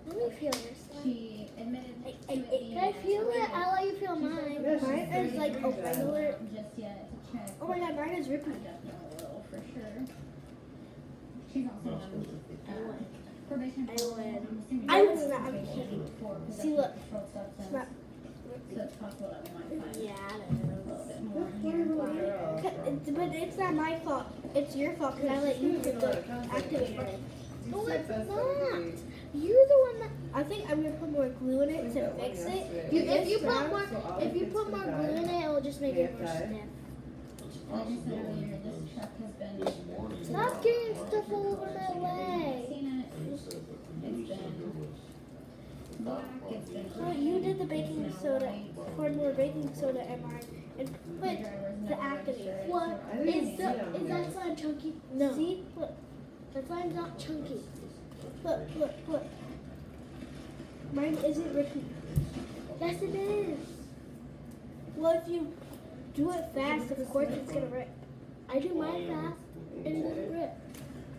Speaker 2: Let me feel yours.
Speaker 9: she admitted to it being
Speaker 2: Can I feel it? I'll let you feel mine.
Speaker 3: Yeah,
Speaker 2: Mine is like a regular.
Speaker 9: just yet to check.
Speaker 2: Oh my god, mine is rippy.
Speaker 9: Definitely a little for sure. She's also on probation.
Speaker 2: I
Speaker 9: for-
Speaker 2: win.
Speaker 9: I'm assuming
Speaker 2: I
Speaker 9: for
Speaker 2: was not- I'm
Speaker 9: probation
Speaker 2: kidding.
Speaker 9: for
Speaker 2: See,
Speaker 9: possession
Speaker 2: look.
Speaker 9: of controlled substance.
Speaker 2: It's not.
Speaker 9: So it's possible that we might find
Speaker 2: Yeah,
Speaker 9: a little bit more in here.
Speaker 2: but it's not my fault. It's your fault because I let you do the activator. No,
Speaker 3: said
Speaker 2: it's
Speaker 3: that's
Speaker 2: not.
Speaker 3: something.
Speaker 2: You're the one that. I think I'm gonna put more glue in it to fix it. If you put more, if you put more glue in it, it will just make it more stiff.
Speaker 5: It's a
Speaker 9: Like I said earlier,
Speaker 5: possibility
Speaker 9: this
Speaker 5: because
Speaker 9: truck has been.
Speaker 5: this morning.
Speaker 2: Stop getting stuff all over my leg.
Speaker 9: Seen it.
Speaker 5: They said that the news said there was.
Speaker 9: Black. It's been.
Speaker 2: So you did the baking soda, poured more baking soda in mine, and
Speaker 9: The
Speaker 2: put
Speaker 9: driver's
Speaker 2: the
Speaker 9: never
Speaker 2: activator.
Speaker 9: registered,
Speaker 2: What
Speaker 9: so-
Speaker 2: is that slime chunky? No. See, look, that slime's not chunky. Look. Mine isn't rippy. Yes, it is. Well, if you do it fast, of course it's gonna rip. I do mine fast, and it doesn't rip.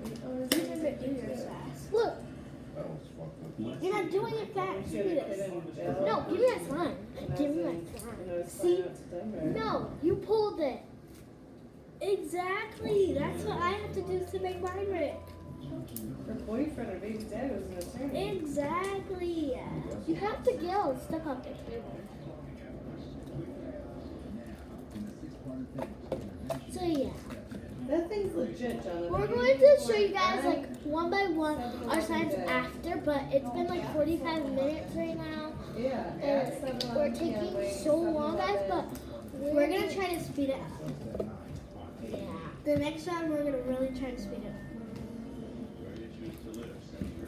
Speaker 2: You never do yours fast. Look,
Speaker 5: That was fucked up.
Speaker 2: you're not doing it fast. Give me this. No, give me that slime. Give me that slime. See? No, you pulled it. Exactly. That's what I have to do to make mine rip.
Speaker 3: Her boyfriend or baby dad was an attorney.
Speaker 2: Exactly. You have to yell and stuff up there. So yeah,
Speaker 3: That thing's legit, Jonathan.
Speaker 2: we're going to show you guys like one by one our signs after, but it's been like 45 minutes right now.
Speaker 3: Yeah.
Speaker 2: And we're taking so long, guys, but we're gonna try to speed it up. Yeah. The next time we're gonna really try to speed it up.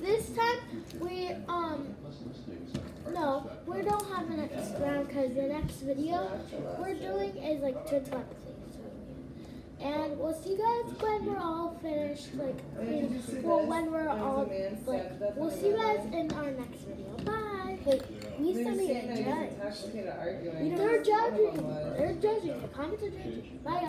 Speaker 2: This time we no, no, we don't have the next round because the next video we're doing is like to telepathy. And we'll see you guys when we're all finished. Like, well, when we're all like, we'll see you guys in our next video. Bye. Wait, you
Speaker 3: They
Speaker 2: send
Speaker 3: were
Speaker 2: me
Speaker 3: saying
Speaker 2: a
Speaker 3: that he was
Speaker 2: judge.
Speaker 3: intoxicated arguing.
Speaker 2: They're
Speaker 3: One of them
Speaker 2: judging.
Speaker 3: was.
Speaker 2: They're judging. The comments are judging. Bye. Guys.